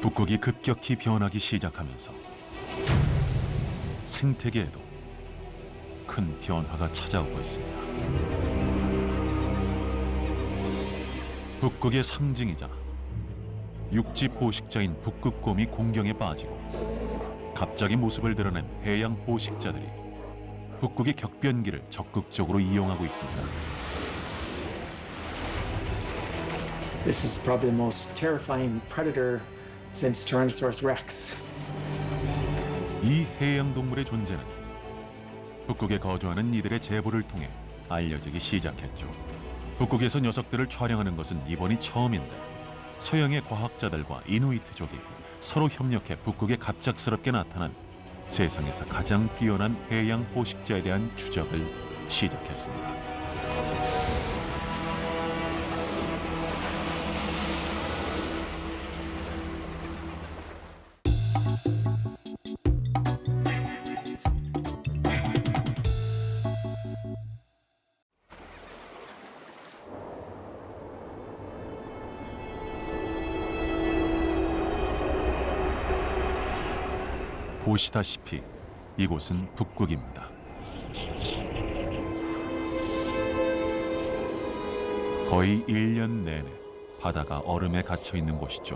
북극이 급격히 변하기 시작하면서 생태계에도 큰 변화가 찾아오고 있습니다. 북극의 상징이자 육지 포식자인 북극곰이 공경에 빠지고 갑자기 모습을 드러낸 해양 포식자들이 북극의 격변기를 적극적으로 이용하고 있습니다. This is probably the most terrifying predator since Tyrannosaurus rex. 이 해양 동물의 존재는 북극에 거주하는 이들의 제보를 통해 알려지기 시작했죠. 북극에서 녀석들을 촬영하는 것은 이번이 처음인데 서양의 과학자들과 이누이트족이 서로 협력해 북극에 갑작스럽게 나타난 세상에서 가장 뛰어난 해양 포식자에 대한 추적을 시작했습니다. 보시다시피 이곳은 북극입니다. 거의 1년 내내 바다가 얼음에 갇혀 있는 곳이죠.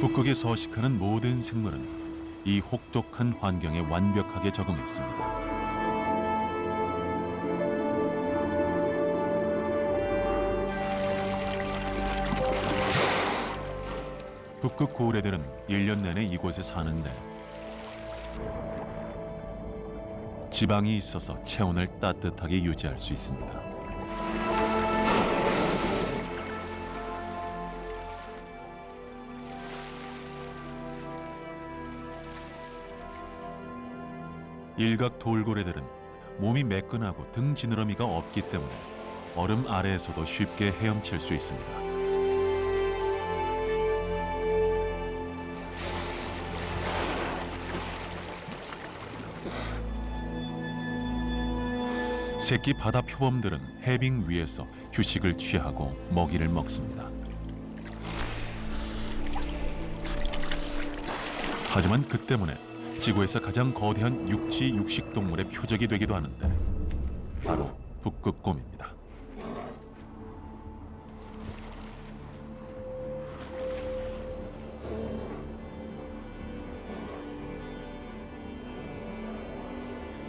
북극에 서식하는 모든 생물은 이 혹독한 환경에 완벽하게 적응했습니다. 북극 고래들은 1년 내내 이곳에 사는데 지방이 있어서 체온을 따뜻하게 유지할 수 있습니다. 일각 돌고래들은 몸이 매끈하고 등 지느러미가 없기 때문에 얼음 아래에서도 쉽게 헤엄칠 수 있습니다. 새끼 바다 표범들은 해빙 위에서 휴식을 취하고 먹이를 먹습니다. 하지만 그 때문에 지구에서 가장 거대한 육지 육식동물의 표적이 되기도 하는데 바로 북극곰입니다.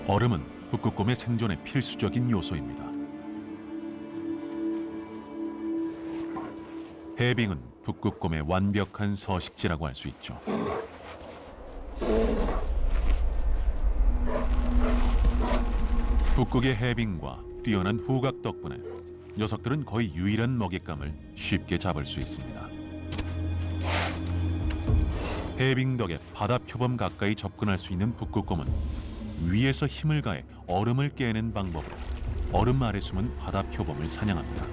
얼음은 북극곰의 생존에 필수적인 요소입니다. 해빙은 북극곰의 완벽한 서식지라고 할 수 있죠. 북극의 해빙과 뛰어난 후각 덕분에 녀석들은 거의 유일한 먹잇감을 쉽게 잡을 수 있습니다. 해빙 덕에 바다 표범 가까이 접근할 수 있는 북극곰은 위에서 힘을 가해 얼음을 깨는 방법으로 얼음 아래 숨은 바다 표범을 사냥합니다.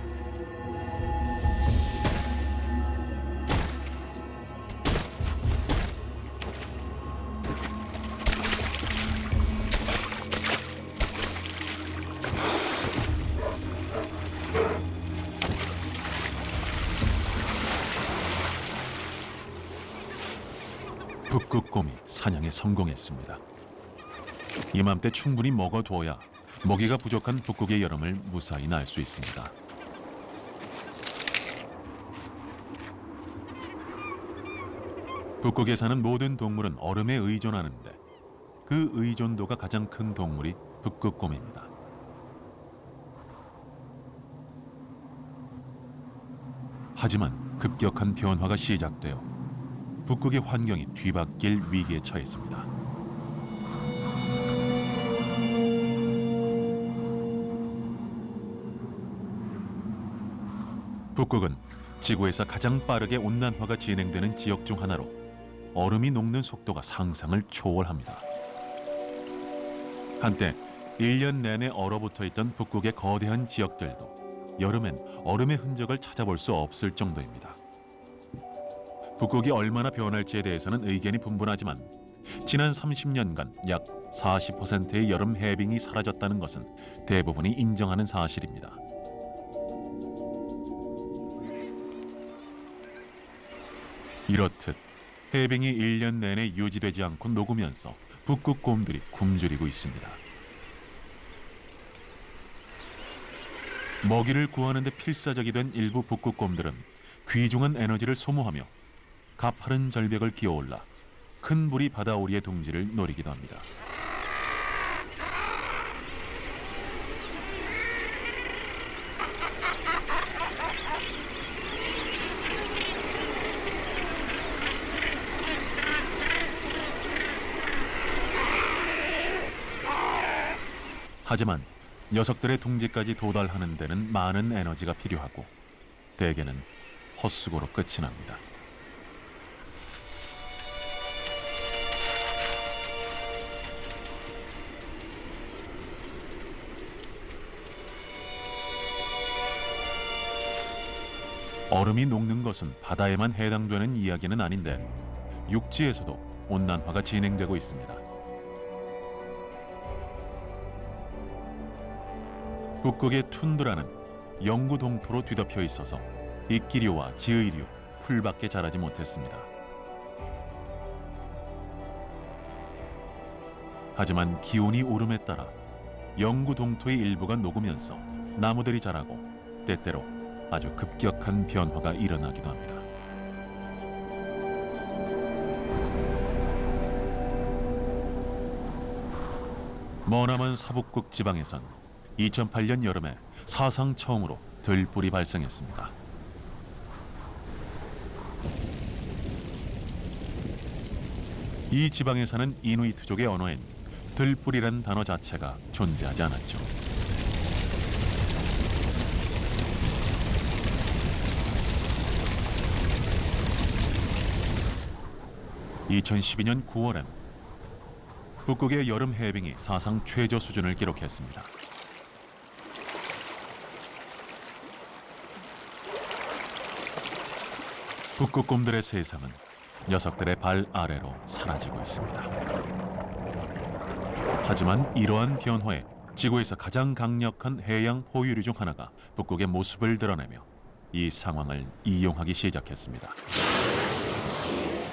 북극곰이 사냥에 성공했습니다. 이맘때 충분히 먹어둬야 먹이가 부족한 북극의 여름을 무사히 날 수 있습니다. 북극에 사는 모든 동물은 얼음에 의존하는데 그 의존도가 가장 큰 동물이 북극곰입니다. 하지만 급격한 변화가 시작되어 북극의 환경이 뒤바뀔 위기에 처했습니다. 북극은 지구에서 가장 빠르게 온난화가 진행되는 지역 중 하나로 얼음이 녹는 속도가 상상을 초월합니다. 한때 1년 내내 얼어붙어 있던 북극의 거대한 지역들도 여름엔 얼음의 흔적을 찾아볼 수 없을 정도입니다. 북극이 얼마나 변할지에 대해서는 의견이 분분하지만 지난 30년간 약 40%의 여름 해빙이 사라졌다는 것은 대부분이 인정하는 사실입니다. 이렇듯 해빙이 1년 내내 유지되지 않고 녹으면서 북극곰들이 굶주리고 있습니다. 먹이를 구하는 데 필사적이 된 일부 북극곰들은 귀중한 에너지를 소모하며 가파른 절벽을 기어올라 큰 부리 바다오리의 둥지를 노리기도 합니다. 하지만 녀석들의 둥지까지 도달하는 데는 많은 에너지가 필요하고 대개는 헛수고로 끝이 납니다. 얼음이 녹는 것은 바다에만 해당되는 이야기는 아닌데 육지에서도 온난화가 진행되고 있습니다. 북극의 툰드라는 영구 동토로 뒤덮여 있어서 이끼류와 지의류, 풀밖에 자라지 못했습니다. 하지만 기온이 오름에 따라 영구 동토의 일부가 녹으면서 나무들이 자라고 때때로 아주 급격한 변화가 일어나기도 합니다. 머나먼 서북극 지방에선 2008년 여름에 사상 처음으로 들불이 발생했습니다. 이 지방에 사는 이누이트족의 언어엔 들불이란 단어 자체가 존재하지 않았죠. (2012년 9월엔) 북극의 여름 해빙이 사상 최저 수준을 기록했습니다. 북극곰들의 세상은 녀석들의 발 아래로 사라지고 있습니다. 하지만 이러한 변화에 지구에서 가장 강력한 해양 포유류 중 하나가 북극의 모습을 드러내며 이 상황을 이용하기 시작했습니다.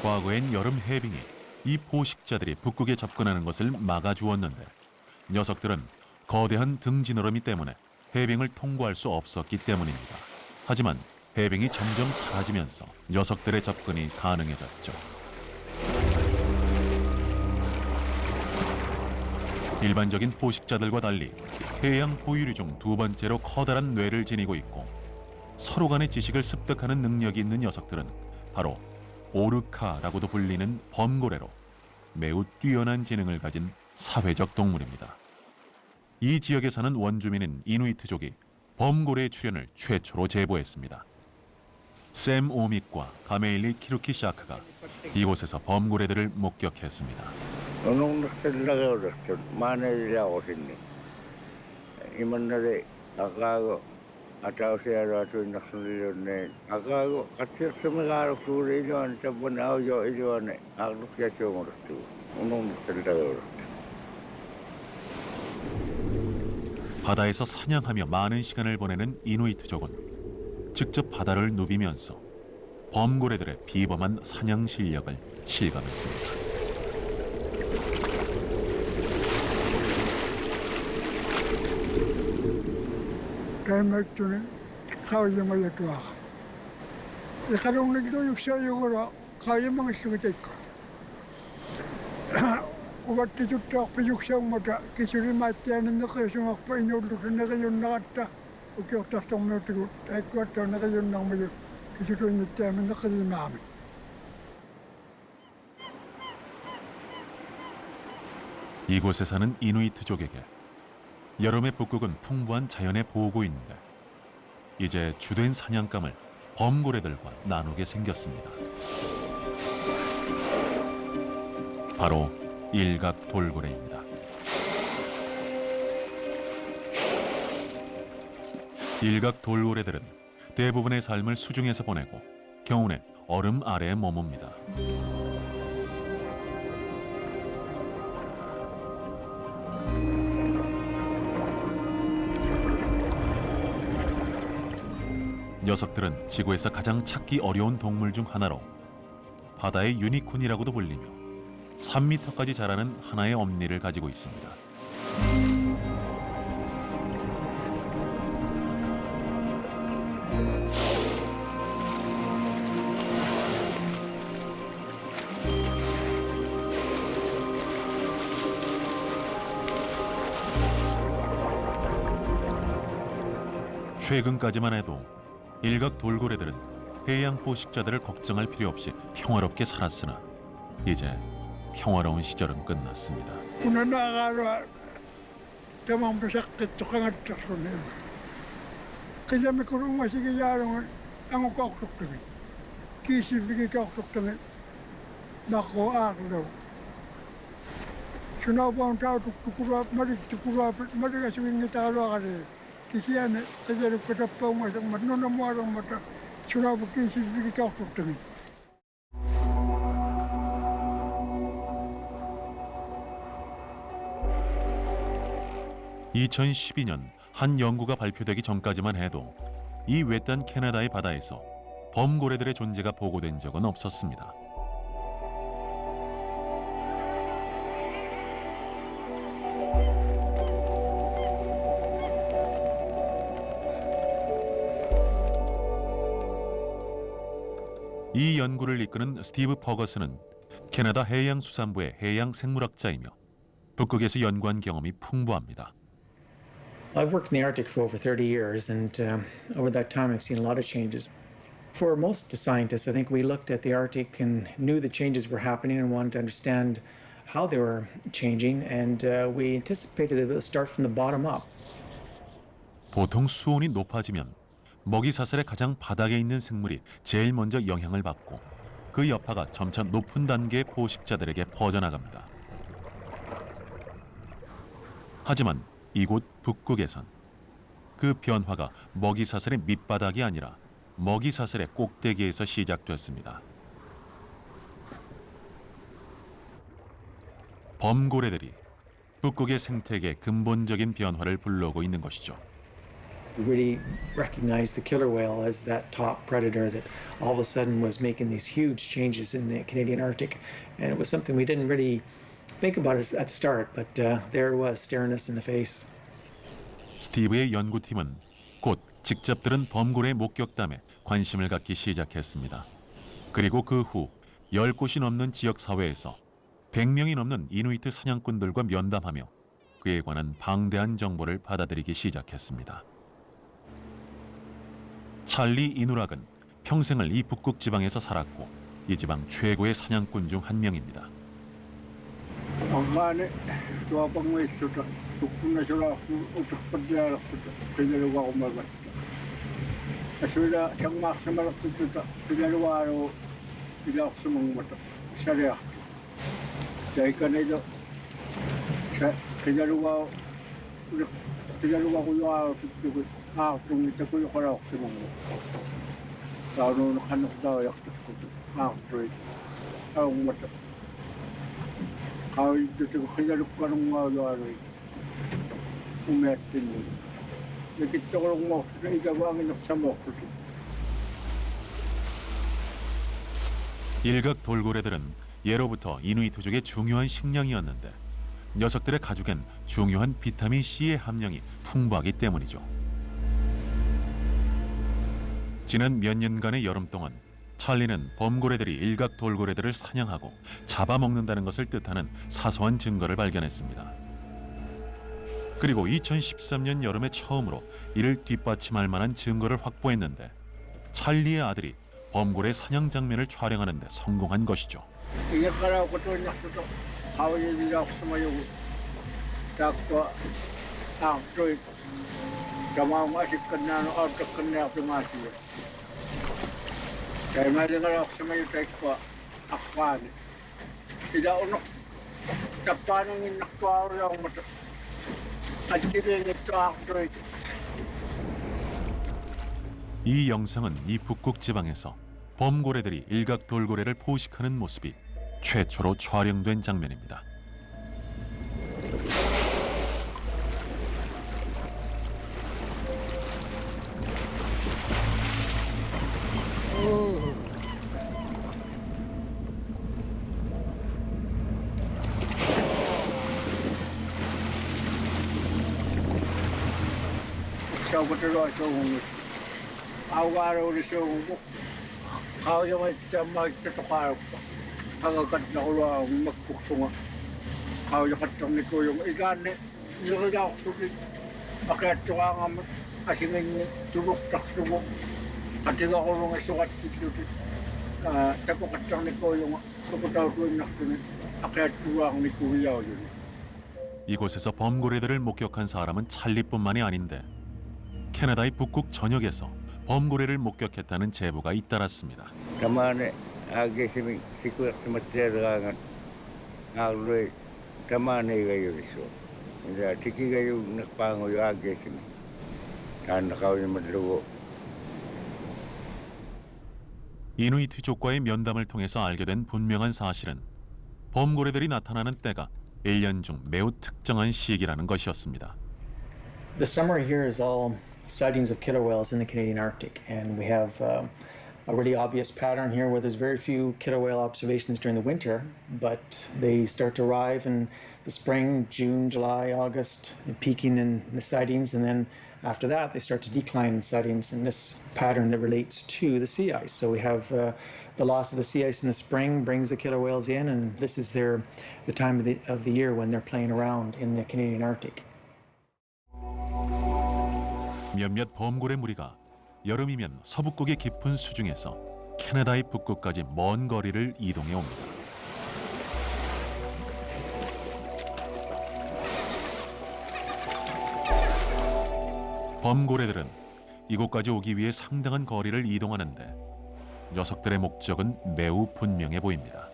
과거엔 여름 해빙이 이 포식자들이 북극에 접근하는 것을 막아주었는데 녀석들은 거대한 등 지느러미 때문에 해빙을 통과할 수 없었기 때문입니다. 하지만 해빙이 점점 사라지면서 녀석들의 접근이 가능해졌죠. 일반적인 포식자들과 달리 해양 포유류 중 두 번째로 커다란 뇌를 지니고 있고 서로 간의 지식을 습득하는 능력이 있는 녀석들은 바로 오르카라고도 불리는 범고래로 매우 뛰어난 지능을 가진 사회적 동물입니다. 이 지역에 사는 원주민인 이누이트족이 범고래의 출현을 최초로 제보했습니다. 샘 오믹과 가메일리 키루키 샤크가 이곳에서 범고래들을 목격했습니다. 바다에서 사냥하며 많은 시간을 보내는 이누이트족은 직접 바다를 누비면서 범고래들의 비범한 사냥 실력을 실감했습니다. Käimättynyt kaujamaja tuohon. Ja kadonnut juoksia jokora kaujamangissa teikko. Uvatti tuttuakpa juoksia mutta kisurimaittaja niin nakasumakpa inolluta nakajunnaata. Ukiotasta muuta äikkuattaa nakajunnaamaja kisuruinnittajamme nakajunnaami. 이곳에 사는 이누이트족에게 여름의 북극은 풍부한 자연의 보호고 있는데 이제 주된 사냥감을 범고래들과 나누게 생겼습니다. 바로 일각 돌고래입니다. 일각 돌고래들은 대부분의 삶을 수중에서 보내고 겨우내 얼음 아래에 머뭅니다. 녀석들은 지구에서 가장 찾기 어려운 동물 중 하나로 바다의 유니콘이라고도 불리며 3m까지 자라는 하나의 엄니를 가지고 있습니다. 최근까지만 해도 일각 돌고래들은 해양 포식자들을 걱정할 필요 없이 평화롭게 살았으나 이제 평화로운 시절은 끝났습니다. Una nakakala, tamang masakit to kangat sa kunin. Kaya may kurong masigayarong ang ukaktok tangin. Kisip bigay kaktok tangin. Nako aklo. Sunabang tao tukurap, marik aswing talo akari. Kisiyan, kaya rin katapang masang matnonamarang mata. Sunabang kisip bigay kaktok tangin. 2012년 한 연구가 발표되기 전까지만 해도 이 외딴 캐나다의 바다에서 범고래들의 존재가 보고된 적은 없었습니다. 이 연구를 이끄는 스티브 퍼거슨은 캐나다 해양수산부의 해양생물학자이며 북극에서 연구한 경험이 풍부합니다. I've worked in the Arctic for over 30 years, and over that time I've seen a lot of changes. For most scientists, I think we looked at the Arctic and knew the changes were happening and wanted to understand how they were changing, and we anticipated it would start from the bottom up. 보통 수온이 높아지면 먹이 사슬의 가장 바닥에 있는 생물이 제일 먼저 영향을 받고 그 여파가 점차 높은 단계의 포식자들에게 퍼져나갑니다. 하지만 이곳 북극에선 그 변화가 먹이 사슬의 밑바닥이 아니라 먹이 사슬의 꼭대기에서 시작됐습니다. 범고래들이 북극의 생태계의 근본적인 변화를 불러오고 있는 것이죠. We really recognized the killer whale as that top predator that all of a sudden was making these huge changes in the Canadian Arctic, and it was something we didn't really think about it at the start, but there it was staring us in the face. 스티브의 연구팀은 곧 직접 들은 범고래의 목격담에 관심을 갖기 시작했습니다. 그리고 그 후 10곳이 넘는 지역 사회에서 100명이 넘는 이누이트 사냥꾼들과 면담하며 그에 관한 방대한 정보를 받아들이기 시작했습니다. 찰리 이누락은 평생을 이 북극 지방에서 살았고 이 지방 최고의 사냥꾼 중 한 명입니다. Pagkani, tuwa pang may suta, tukun na sila utak pagdialak suta, pinalawa ko magat. Aswila, siyang maksamalak suta, pinalawa ko ilak sa mga mata, sariyak. Dahil ka na ito, pinalawa ko yung akong ito ko yung karawak sa mga mata. Kaya nung nakanak daw, yaktas ko ito, akong mata. How did you figure out what you are doing? Nakita mo na igawangin ng samok. 일각 돌고래들은 예로부터 이누이트족의 중요한 식량이었는데 녀석들의 가죽엔 중요한 비타민 C의 함량이 풍부하기 때문이죠. 지난 몇 년간의 여름 동안 찰리는 범고래들이 일각 돌고래들을 사냥하고 잡아먹는다는 것을 뜻하는 사소한 증거를 발견했습니다. 그리고 2013년 여름에 처음으로 이를 뒷받침할 만한 증거를 확보했는데 찰리의 아들이 범고래 사냥 장면을 촬영하는 데 성공한 것이죠. Kaya madingarap sa may trek ko, akwan. Ida uno, tapanang inakwa lang mo. At sige nito ako. 이 영상은 이 북극 지방에서 범고래들이 일각 돌고래를 포식하는 모습이 최초로 촬영된 장면입니다. Saugatero so Awaro the show. How you might get a fire. How got no Makusunga. How you got to Nico, again, you look out to it. I got to I think to look to walk. I think all along I saw what you did. Taco 이곳에서 범고래들을 목격한 사람은 찰리뿐만이 아닌데 캐나다의 북극 전역에서 범고래를 목격했다는 제보가 잇따랐습니다. Tamane agesimi sikulasma tergangan alre tamane gayuriso. Ida tiki gayu nakpango yo agesimi. Tan nakawin madlugo. 이누이트족과의 면담을 통해서 알게 된 분명한 사실은 범고래들이 나타나는 때가 1년 중 매우 특정한 시기라는 것이었습니다. The summer here is all sightings of killer whales in the Canadian Arctic, and we have a really obvious pattern here where there's very few killer whale observations during the winter, but they start to arrive in the spring, June, July, August, peaking in the sightings, and then after that they start to decline in sightings in this pattern that relates to the sea ice. So we have the loss of the sea ice in the spring brings the killer whales in, and this is the time of the year when they're playing around in the Canadian Arctic. 몇몇 범고래 무리가 여름이면 서북극의 깊은 수중에서 캐나다의 북극까지 먼 거리를 이동해 옵니다. 범고래들은 이곳까지 오기 위해 상당한 거리를 이동하는데 녀석들의 목적은 매우 분명해 보입니다.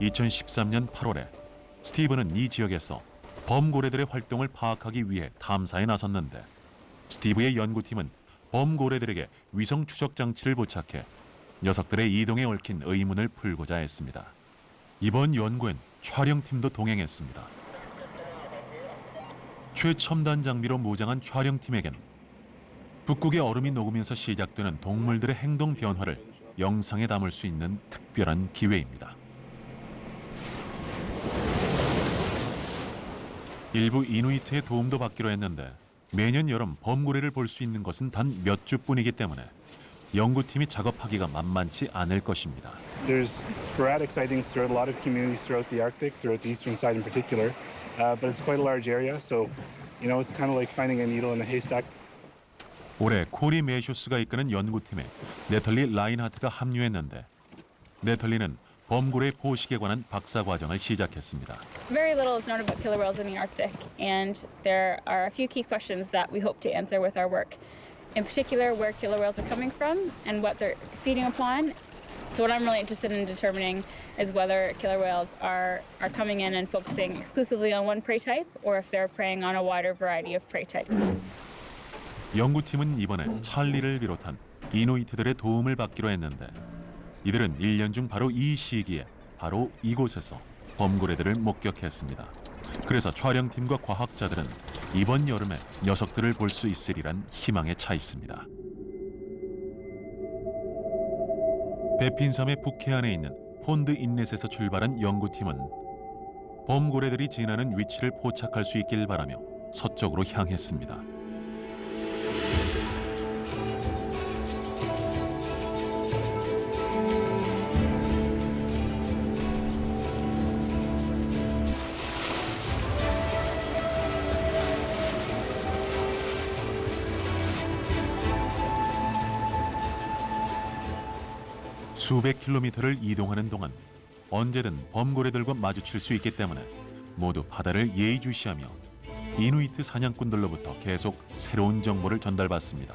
2013년 8월에 스티븐은 이 지역에서 범고래들의 활동을 파악하기 위해 탐사에 나섰는데 스티브의 연구팀은 범고래들에게 위성 추적 장치를 부착해 녀석들의 이동에 얽힌 의문을 풀고자 했습니다. 이번 연구엔 촬영팀도 동행했습니다. 최첨단 장비로 무장한 촬영팀에겐 북극의 얼음이 녹으면서 시작되는 동물들의 행동 변화를 영상에 담을 수 있는 특별한 기회입니다. 일부 이누이트의 도움도 받기로 했는데 매년 여름 범고래를 볼 수 있는 것은 단 몇 주뿐이기 때문에 연구팀이 작업하기가 만만치 않을 것입니다. There's sporadic sightings throughout a lot of communities throughout the Arctic, throughout the eastern side in particular, but it's quite a large area, so it's kind of like finding a needle in a haystack. 올해 코리 메슈스가 이끄는 연구팀에 네털리 라인하트가 합류했는데 네털리는 범고래 포식에 관한 박사 과정을 시작했습니다. Very little is known about killer whales in the Arctic, and there are a few key questions that we hope to answer with our work. In particular, where killer whales are coming from and what they're feeding upon. So what I'm really interested in determining is whether killer whales are coming in and focusing exclusively on one prey type, or if they're preying on a wider variety of prey type. 연구팀은 이번에 찰리를 비롯한 이누이트들의 도움을 받기로 했는데 이들은 1년 중 바로 이 시기에 바로 이곳에서 범고래들을 목격했습니다. 그래서 촬영팀과 과학자들은 이번 여름에 녀석들을 볼 수 있으리란 희망에 차 있습니다. 베핀섬의 북해안에 있는 폰드 인렛에서 출발한 연구팀은 범고래들이 지나는 위치를 포착할 수 있길 바라며 서쪽으로 향했습니다. 수백 킬로미터를 이동하는 동안 언제든 범고래들과 마주칠 수 있기 때문에 모두 바다를 예의주시하며 이누이트 사냥꾼들로부터 계속 새로운 정보를 전달받습니다.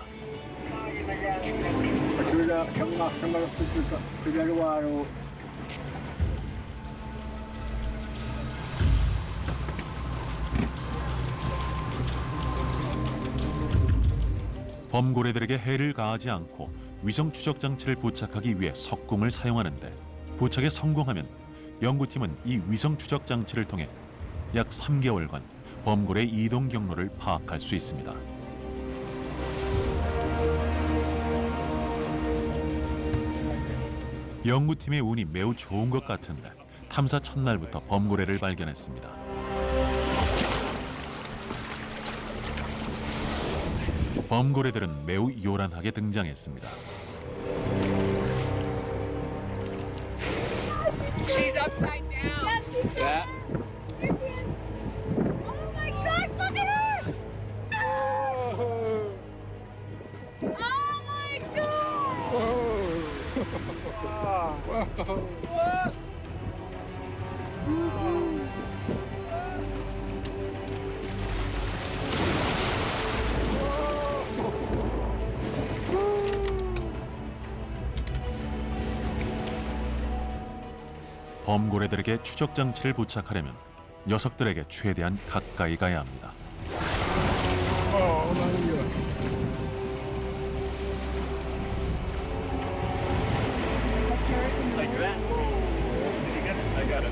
범고래들에게 해를 가하지 않고 위성 추적 장치를 부착하기 위해 석궁을 사용하는데 부착에 성공하면 연구팀은 이 위성 추적 장치를 통해 약 3개월간 범고래 이동 경로를 파악할 수 있습니다. 연구팀의 운이 매우 좋은 것 같은데 탐사 첫날부터 범고래를 발견했습니다. 범고래들은 매우 요란하게 등장했습니다. She's upside down. Yeah. Oh my God! Look at her! Oh my God! 범고래들에게 추적 장치를 부착하려면 녀석들에게 최대한 가까이 가야 합니다. Like that. Did you get it? I got it.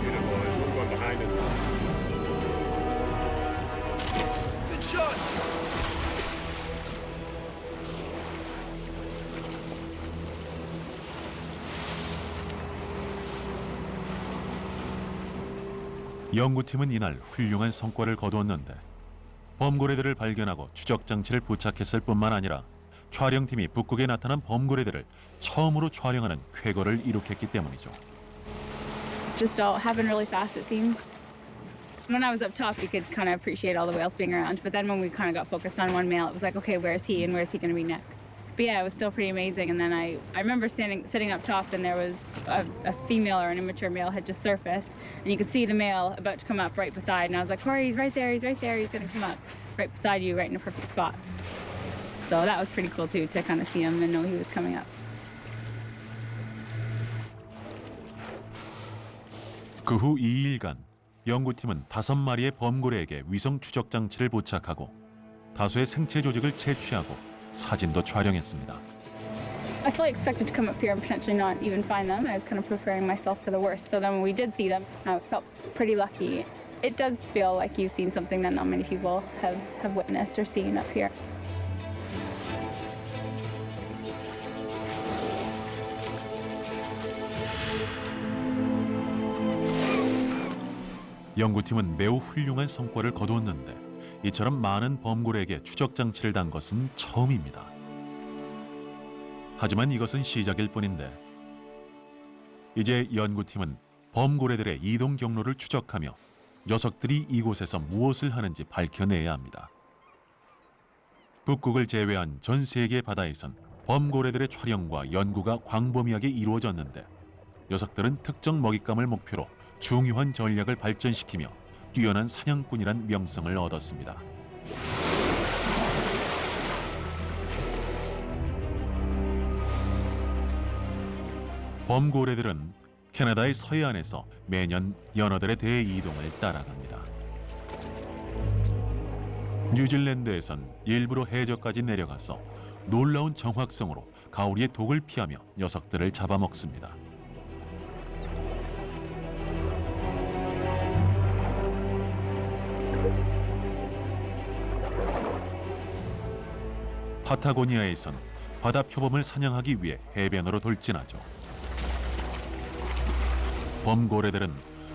Beautiful. We're going behind it. Good shot. 연구팀은 이날 훌륭한 성과를 거두었는데 범고래들을 발견하고 추적 장치를 부착했을 뿐만 아니라 촬영팀이 북극에 나타난 범고래들을 처음으로 촬영하는 쾌거를 이룩했기 때문이죠. Just all happened really fast, it seemed. When I was up top, you could kind of appreciate all the whales being around. But then when we kind of got focused on one male, it was like, okay, where's he and where's he going to be next? But yeah, it was still pretty amazing. And then I remember sitting up top, and there was a female or an immature male had just surfaced, and you could see the male about to come up right beside. And I was like, Corey, he's right there, he's right there, he's going to come up right beside you, right in a perfect spot. So that was pretty cool too, to kind of see him and know he was coming up. 그 후 2일간 연구팀은 5마리의 범고래에게 위성 추적 장치를 부착하고 다수의 생체 조직을 채취하고 사진도 촬영했습니다. I fully expected to come up here and potentially not even find them. I was kind of preparing myself for the worst. So then when we did see them, I felt pretty lucky. It does feel like you've seen something that not many people have witnessed or seen up here. 연구팀은 매우 훌륭한 성과를 거두었는데 이처럼 많은 범고래에게 추적 장치를 단 것은 처음입니다. 하지만 이것은 시작일 뿐인데 이제 연구팀은 범고래들의 이동 경로를 추적하며 녀석들이 이곳에서 무엇을 하는지 밝혀내야 합니다. 북극을 제외한 전 세계 바다에선 범고래들의 촬영과 연구가 광범위하게 이루어졌는데 녀석들은 특정 먹잇감을 목표로 중요한 전략을 발전시키며 뛰어난 사냥꾼이란 명성을 얻었습니다. 범고래들은 캐나다의 서해안에서 매년 연어들의 대이동을 따라갑니다. 뉴질랜드에선 일부러 해저까지 내려가서 놀라운 정확성으로 가오리의 독을 피하며 녀석들을 잡아먹습니다. 파타고니아에선 바다 표범을 사냥하기 위해 해변으로 돌진하죠. 범고래들은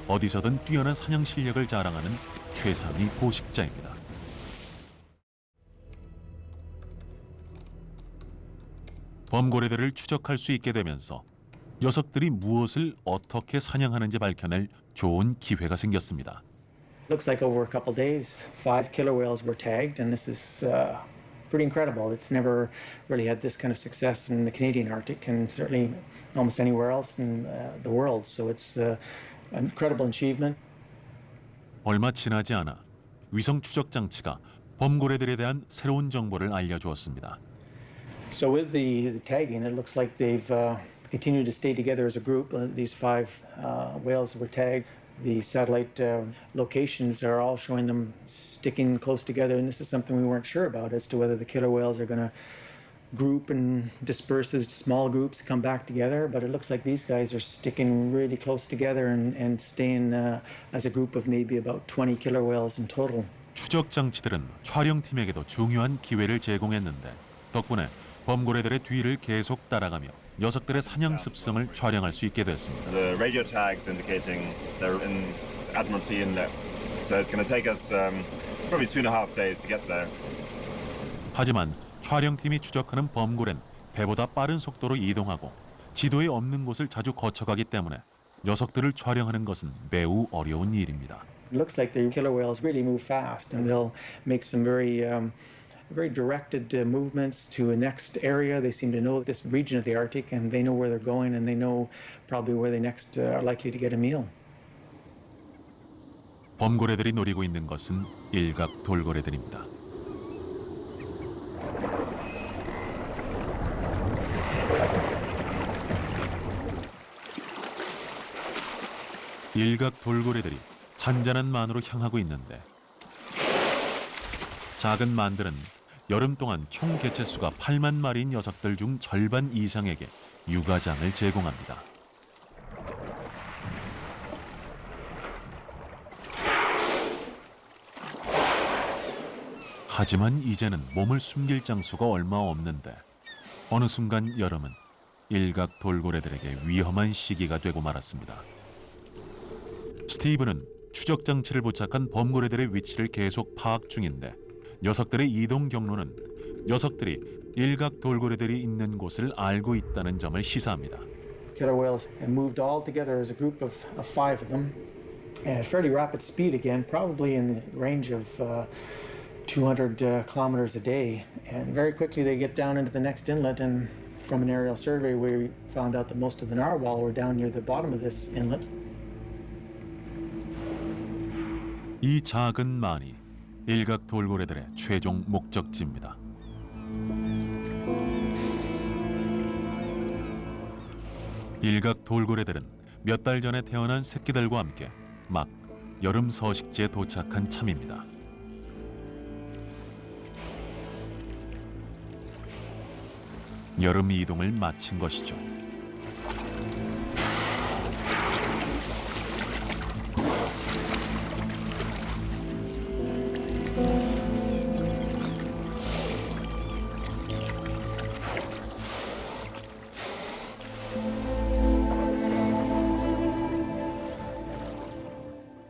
어디서든 뛰어난 사냥 실력을 자랑하는 최상위 포식자입니다. 범고래들을 추적할 수 있게 되면서 녀석들이 무엇을 어떻게 사냥하는지 밝혀낼 좋은 기회가 생겼습니다. Looks like over a couple days, 5 killer whales were tagged, and this is pretty incredible. It's never really had this kind of success in the Canadian Arctic, and certainly almost anywhere else in the world. So it's an incredible achievement. 얼마 지나지 않아 위성 추적 장치가 범고래들에 대한 새로운 정보를 알려주었습니다. So with the tagging, it looks like they've continued to stay together as a group. These 5 whales were tagged. The satellite locations are all showing them sticking close together, and this is something we weren't sure about as to whether the killer whales are going to group and disperse as small groups, come back together. But it looks like these guys are sticking really close together and staying as a group of maybe about 20 killer whales in total. 추적 장치들은 촬영팀에게도 중요한 기회를 제공했는데 덕분에 범고래들의 뒤를 계속 따라가며 녀석들의 사냥 습성을 촬영할 수 있게 됐습니다. The radio tags indicating they're in Admiralty Inlet. So it's going to take us probably 2.5 days to get there. 하지만 촬영팀이 추적하는 범고래는 배보다 빠른 속도로 이동하고 지도에 없는 곳을 자주 거쳐가기 때문에 녀석들을 촬영하는 것은 매우 어려운 일입니다. It looks like the killer whales really move fast, and they'll make some very directed movements to a next area. They seem to know this region of the Arctic, and they know where they're going, and they know probably where they next are likely to get a meal. 범고래들이 노리고 있는 것은 일각 돌고래들입니다. 일각 돌고래들이 잔잔한 만으로 향하고 있는데 작은 만들은 여름 동안 총 개체수가 8만 마리인 녀석들 중 절반 이상에게 육아장을 제공합니다. 하지만 이제는 몸을 숨길 장소가 얼마 없는데 어느 순간 여름은 일각 돌고래들에게 위험한 시기가 되고 말았습니다. 스티브는 추적 장치를 부착한 범고래들의 위치를 계속 파악 중인데 녀석들의 이동 경로는 녀석들이 일각 돌고래들이 있는 곳을 알고 있다는 점을 시사합니다. Killer whales moved all together as a group of 5 of them at fairly rapid speed again, probably in the range of 200 kilometers a day. And very quickly they get down into the next inlet, and from an aerial survey we found out that most of the narwhal were down near the bottom of this inlet. 이 작은 만이 일각 돌고래들의 최종 목적지입니다. 일각 돌고래들은 몇 달 전에 태어난 새끼들과 함께 막 여름 서식지에 도착한 참입니다. 여름 이동을 마친 것이죠.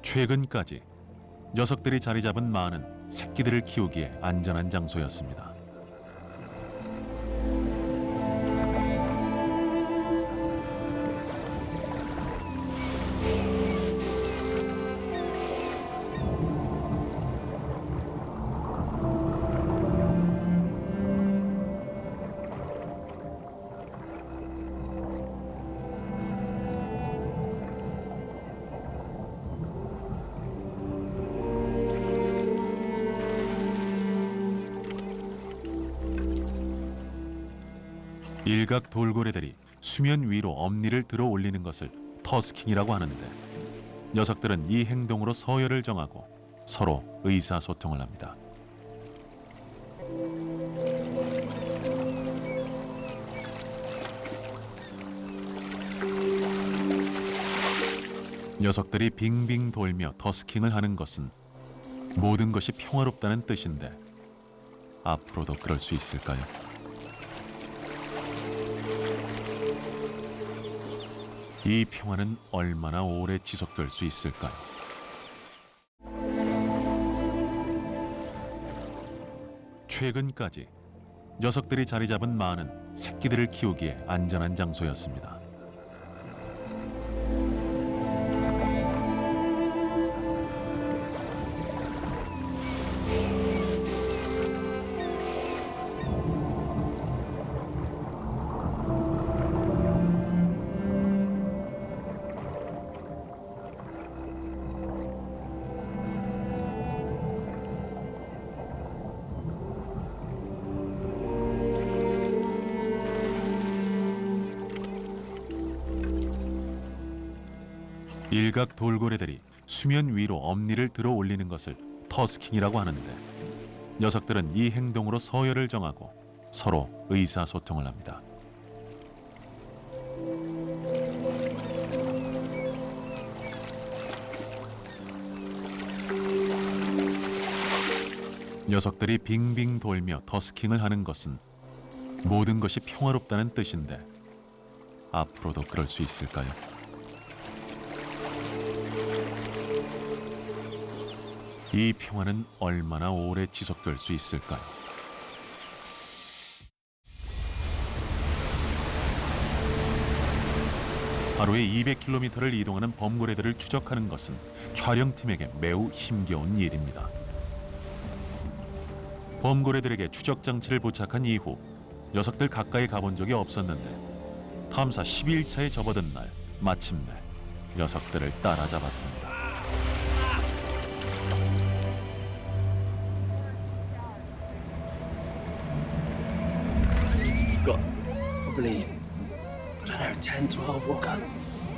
최근까지 녀석들이 자리 잡은 만은 새끼들을 키우기에 안전한 장소였습니다. 일각 돌고래들이 수면 위로 엄니를 들어 올리는 것을 터스킹이라고 하는데 녀석들은 이 행동으로 서열을 정하고 서로 의사소통을 합니다. 녀석들이 빙빙 돌며 터스킹을 하는 것은 모든 것이 평화롭다는 뜻인데 앞으로도 그럴 수 있을까요? 이 평화는 얼마나 오래 지속될 수 있을까요? 최근까지 녀석들이 자리 잡은 만은 새끼들을 키우기에 안전한 장소였습니다. 일각 돌고래들이 수면 위로 엄니를 들어 올리는 것을 터스킹이라고 하는데 녀석들은 이 행동으로 서열을 정하고 서로 의사소통을 합니다. 녀석들이 빙빙 돌며 터스킹을 하는 것은 모든 것이 평화롭다는 뜻인데 앞으로도 그럴 수 있을까요? 이 평화는 얼마나 오래 지속될 수 있을까요? 하루에 200km를 이동하는 범고래들을 추적하는 것은 촬영팀에게 매우 힘겨운 일입니다. 범고래들에게 추적 장치를 부착한 이후 녀석들 가까이 가본 적이 없었는데 탐사 11차에 접어든 날 마침내 녀석들을 따라잡았습니다. Got probably, I don't know, 10, 12 waka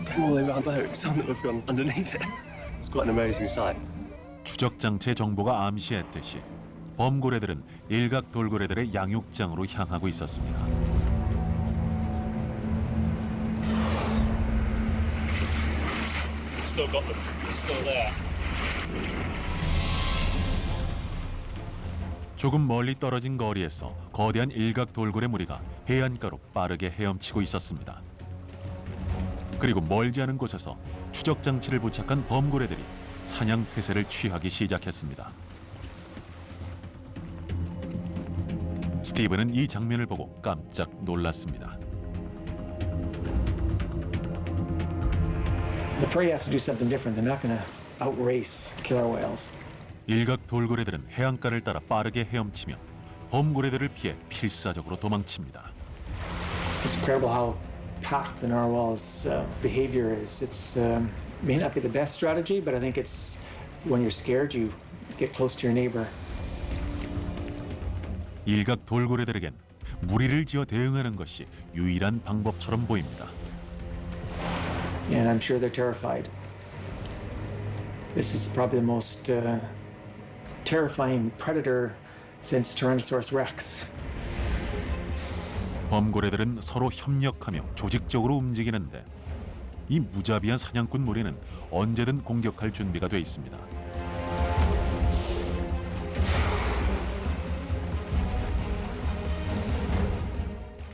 going all the way around the boat. Some that have gone underneath it. It's quite an amazing sight. 추적 장치의 정보가 암시했듯이 범고래들은 일각 돌고래들의 양육장으로 향하고 있었습니다. Still got them. They're still there. 조금 멀리 떨어진 거리에서 거대한 일각 돌고래 무리가 해안가로 빠르게 헤엄치고 있었습니다. 그리고 멀지 않은 곳에서 추적 장치를 부착한 범고래들이 사냥 태세를 취하기 시작했습니다. 스티븐은 이 장면을 보고 깜짝 놀랐습니다. The prey has to do something different. They're not going to outrace killer whales. 일각 돌고래들은 해안가를 따라 빠르게 헤엄치며 범고래들을 피해 필사적으로 도망칩니다. It's incredible how packed the narwhal's behavior is. It's may not be the best strategy, but I think it's when you're scared, you get close to your neighbor. 일각 돌고래들에겐 무리를 지어 대응하는 것이 유일한 방법처럼 보입니다. And I'm sure they're terrified. This is probably the most terrifying predator since Tyrannosaurus Rex. 범고래들은 서로 협력하며 조직적으로 움직이는데 이 무자비한 사냥꾼 무리는 언제든 공격할 준비가 돼 있습니다.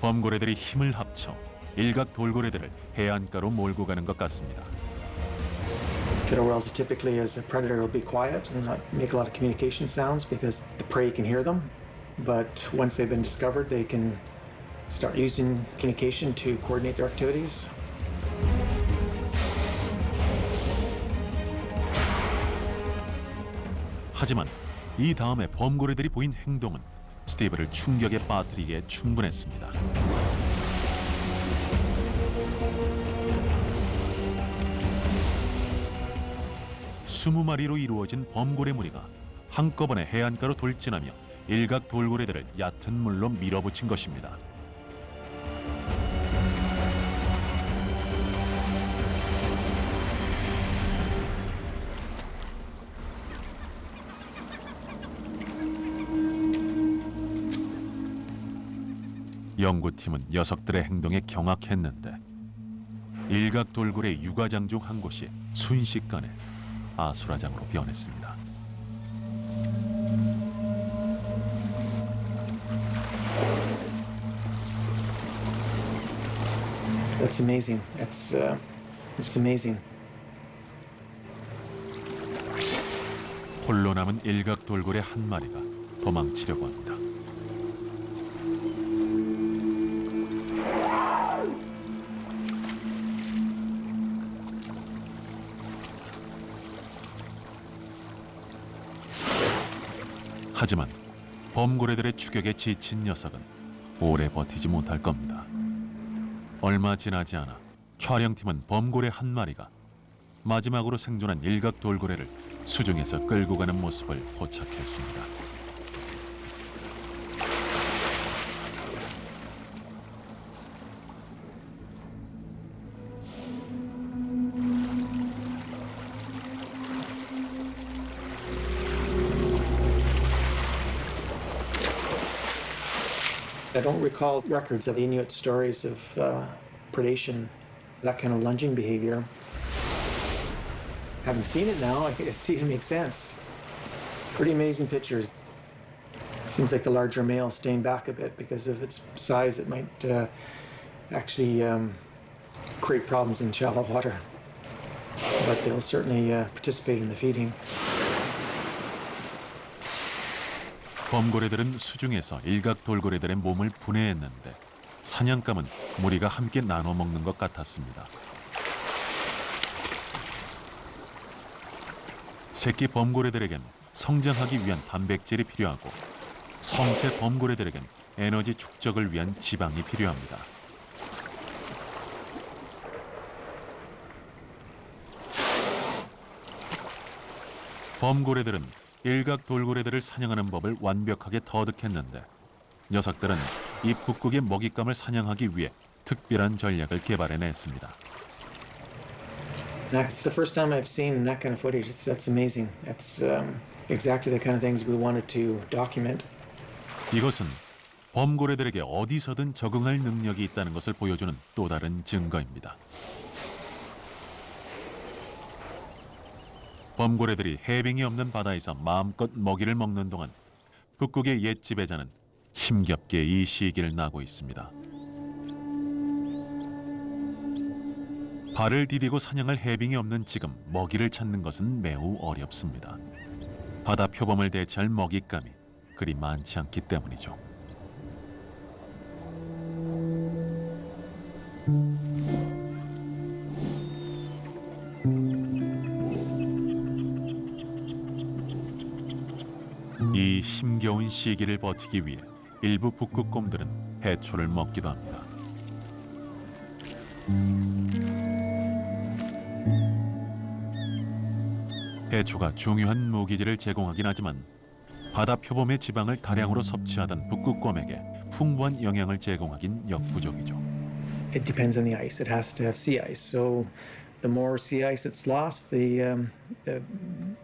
범고래들이 힘을 합쳐 일각 돌고래들을 해안가로 몰고 가는 것 같습니다. Killer whales are typically, as a predator, will be quiet and not make a lot of communication sounds because the prey can hear them. But once they've been discovered, they can start using communication to coordinate their activities. 하지만 이 다음에 범고래들이 보인 행동은 스티브를 충격에 빠뜨리기에 충분했습니다. 20마리로 이루어진 범고래 무리가 한꺼번에 해안가로 돌진하며 일각 돌고래들을 얕은 물로 밀어붙인 것입니다. 연구팀은 녀석들의 행동에 경악했는데 일각 돌고래 유가장 중 한 곳이 순식간에 아수라장으로 변했습니다. That's amazing. It's amazing. 홀로 남은 일각 돌고래 한 마리가 도망치려고 합니다. 하지만 범고래들의 추격에 지친 녀석은 오래 버티지 못할 겁니다. 얼마 지나지 않아 촬영팀은 범고래 한 마리가 마지막으로 생존한 일각 돌고래를 수중에서 끌고 가는 모습을 포착했습니다. I don't recall records of Inuit stories of predation, that kind of lunging behavior. Having seen it now, I can see it makes sense. Pretty amazing pictures. Seems like the larger male is staying back a bit because of its size. It might actually create problems in shallow water. But they'll certainly participate in the feeding. 범고래들은 수중에서 일각 돌고래들의 몸을 분해했는데 사냥감은 무리가 함께 나눠 먹는 것 같았습니다. 새끼 범고래들에겐 성장하기 위한 단백질이 필요하고 성체 범고래들에겐 에너지 축적을 위한 지방이 필요합니다. 범고래들은 일각 돌고래들을 사냥하는 법을 완벽하게 터득했는데 녀석들은 이 북극의 먹잇감을 사냥하기 위해 특별한 전략을 개발해냈습니다. That's the first time I've seen that kind of footage. That's amazing. That's exactly the kind of things we wanted to document. 이것은 범고래들에게 어디서든 적응할 능력이 있다는 것을 보여주는 또 다른 증거입니다. 범고래들이 해빙이 없는 바다에서 마음껏 먹이를 먹는 동안 북극의 옛 지배자는 힘겹게 이 시기를 나고 있습니다. 발을 디디고 사냥할 해빙이 없는 지금 먹이를 찾는 것은 매우 어렵습니다. 바다 표범을 대체할 먹잇감이 그리 많지 않기 때문이죠. 이 힘겨운 시기를 버티기 위해 일부 북극곰들은 해초를 먹기도 합니다. 해초가 중요한 무기질을 제공하긴 하지만 바다 표범의 지방을 다량으로 섭취하던 북극곰에게 풍부한 영양을 제공하긴 역부족이죠. It depends on the ice. It has to have sea ice. So the more sea ice it's lost, the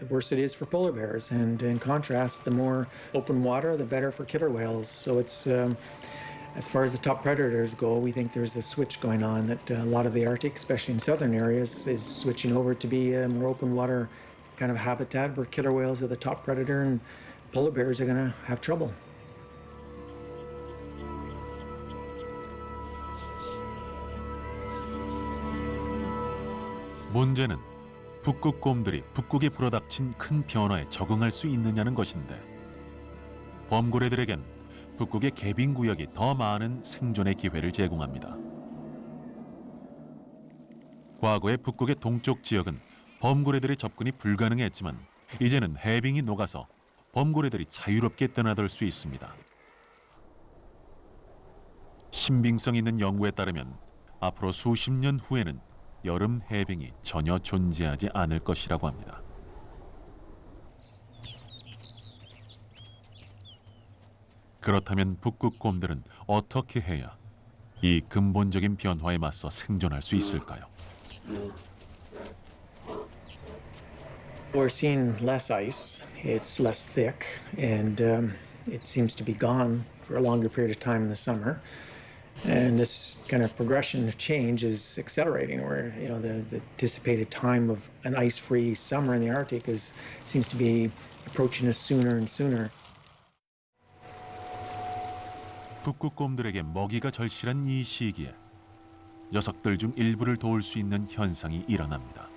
worse it is for polar bears. And in contrast, the more open water, the better for killer whales. So it's as far as the top predators go, we think there's a switch going on that a lot of the Arctic, especially in southern areas, is switching over to be a more open water kind of habitat where killer whales are the top predator and polar bears are going to have trouble. 문제는 북극곰들이 북극에 불어닥친 큰 변화에 적응할 수 있느냐는 것인데 범고래들에겐 북극의 개빙 구역이 더 많은 생존의 기회를 제공합니다. 과거의 북극의 동쪽 지역은 범고래들의 접근이 불가능했지만 이제는 해빙이 녹아서 범고래들이 자유롭게 떠나들 수 있습니다. 신빙성 있는 연구에 따르면 앞으로 수십 년 후에는 여름 해빙이 전혀 존재하지 않을 것이라고 합니다. 그렇다면 북극곰들은 어떻게 해야 이 근본적인 변화에 맞서 생존할 수 있을까요? We're seeing less ice. It's less thick, and it seems to be gone for a longer period of time in the summer. And this kind of progression of change is accelerating, where the anticipated time of an ice-free summer in the Arctic seems to be approaching us sooner and sooner. 북극곰들에게 먹이가 절실한 이 시기에 녀석들 중 일부를 도울 수 있는 현상이 일어납니다.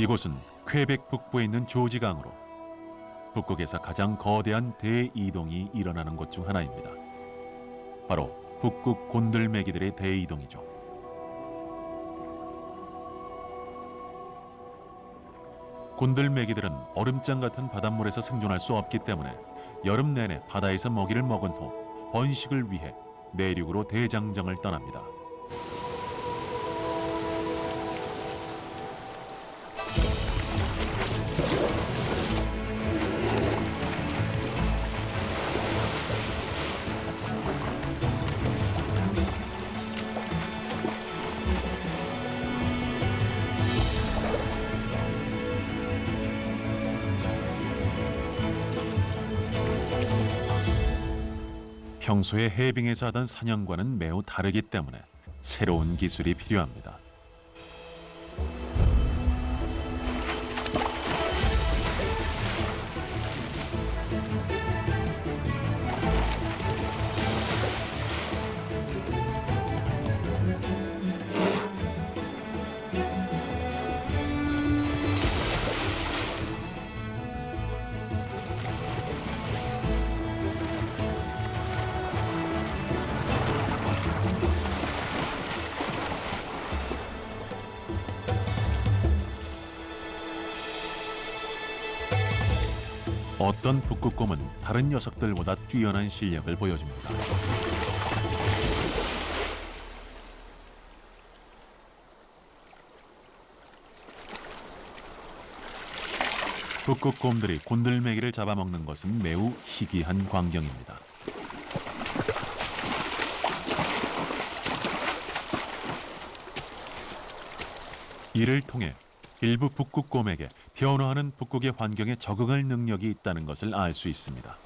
이곳은 퀘벡 북부에 있는 조지강으로 북극에서 가장 거대한 대이동이 일어나는 곳 중 하나입니다. 바로 북극 곤들메기들의 대이동이죠. 곤들메기들은 얼음장 같은 바닷물에서 생존할 수 없기 때문에 여름 내내 바다에서 먹이를 먹은 후 번식을 위해 내륙으로 대장정을 떠납니다. 평소에 해빙에서 하던 사냥과는 매우 다르기 때문에 새로운 기술이 필요합니다. 어떤 북극곰은 다른 녀석들보다 뛰어난 실력을 보여줍니다. 북극곰들이 곤들메기를 잡아먹는 것은 매우 희귀한 광경입니다. 이를 통해 일부 북극곰에게 변화하는 북극의 환경에 적응할 능력이 있다는 것을 알 수 있습니다.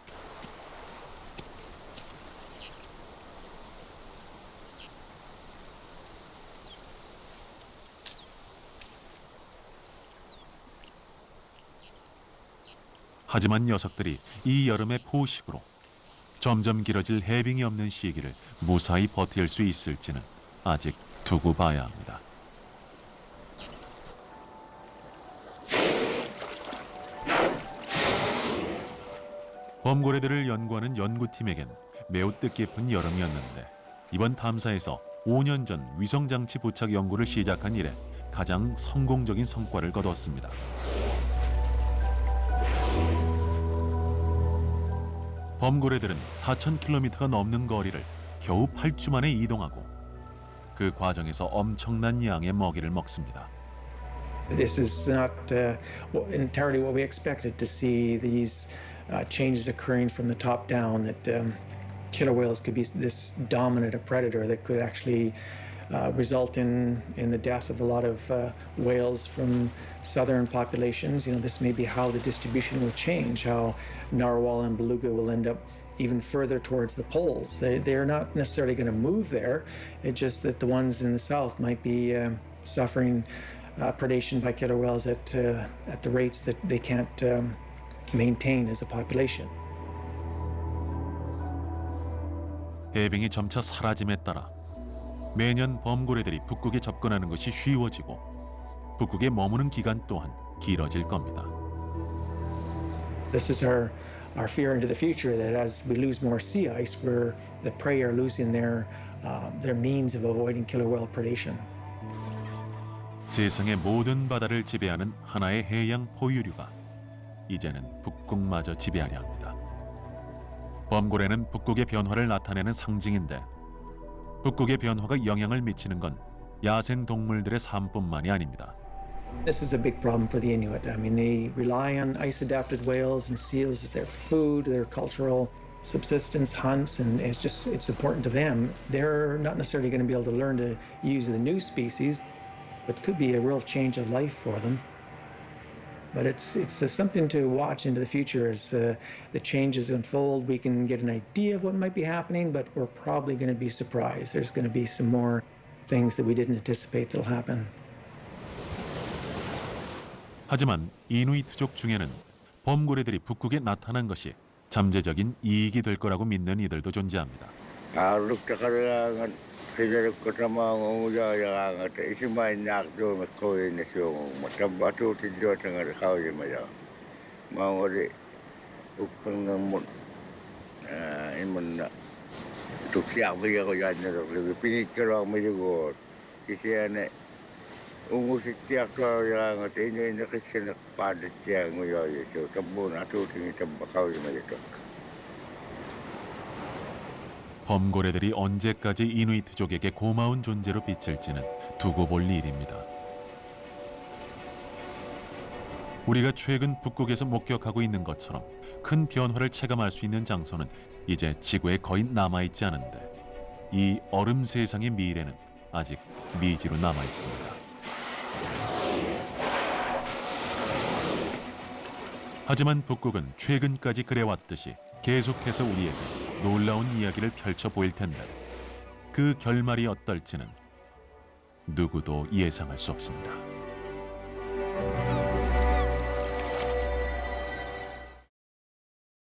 하지만 녀석들이 이 여름의 포식으로 점점 길어질 해빙이 없는 시기를 무사히 버틸 수 있을지는 아직 두고 봐야 합니다. 범고래들을 연구하는 연구팀에겐 매우 뜻깊은 여름이었는데 이번 탐사에서 5년 전 위성장치 부착 연구를 시작한 이래 가장 성공적인 성과를 거뒀습니다. 범고래들은 4,000km가 넘는 거리를 겨우 8주 만에 이동하고 그 과정에서 엄청난 양의 먹이를 먹습니다. This is not entirely what we expected to see these changes occurring from the top down, that killer whales could be this dominant a predator that could actually result in the death of a lot of whales from southern populations. You know, this may be how the distribution will change, how narwhal and beluga will end up even further towards the poles. They're not necessarily going to move there. It's just that the ones in the south might be suffering predation by killer whales at the rates that they can't maintain as a population. 해빙이 점차 사라짐에 따라 매년 범고래들이 북극에 접근하는 것이 쉬워지고 북극에 머무는 기간 또한 길어질 겁니다. This is our fear into the future, that as we lose more sea ice, where the prey are losing their means of avoiding killer whale predation. 세상의 모든 바다를 지배하는 하나의 해양 포유류가 이제는 북극마저 지배하려 합니다. 범고래는 북극의 변화를 나타내는 상징인데 북극의 변화가 영향을 미치는 건 야생 동물들의 삶뿐만이 아닙니다. This is a big problem for the Inuit. I mean, they rely on ice-adapted whales and seals as their food, their cultural subsistence hunts, and it's important to them. They're not necessarily going to be able to learn to use the new species, but could be a real change of life for them. But it's something to watch into the future as the changes unfold. We can get an idea of what might be happening, but we're probably going to be surprised. There's going to be some more things that we didn't anticipate that'll happen. 하지만 이누이트족 중에는 범고래들이 북극에 나타난 것이 잠재적인 이익이 될 거라고 믿는 이들도 존재합니다. Kaya ko sa mga umuya nga ta isimay na ako makoy na siyo matabatu tidyo sa nga kaway maya mawari upang mo imon na tuksya ba ko yan na pinikiro mo yugo kasi ane umusit tiya ko nga ta inyo na kasi nakpadat tiya mo yoy so tabo na to tingi tabakaw maya to. 범고래들이 언제까지 이누이트족에게 고마운 존재로 비칠지는 두고 볼 일입니다. 우리가 최근 북극에서 목격하고 있는 것처럼 큰 변화를 체감할 수 있는 장소는 이제 지구에 거의 남아있지 않은데 이 얼음 세상의 미래는 아직 미지로 남아있습니다. 하지만 북극은 최근까지 그래왔듯이 계속해서 우리에게 놀라운 이야기를 펼쳐 보일 텐데 그 결말이 어떨지는 누구도 예상할 수 없습니다.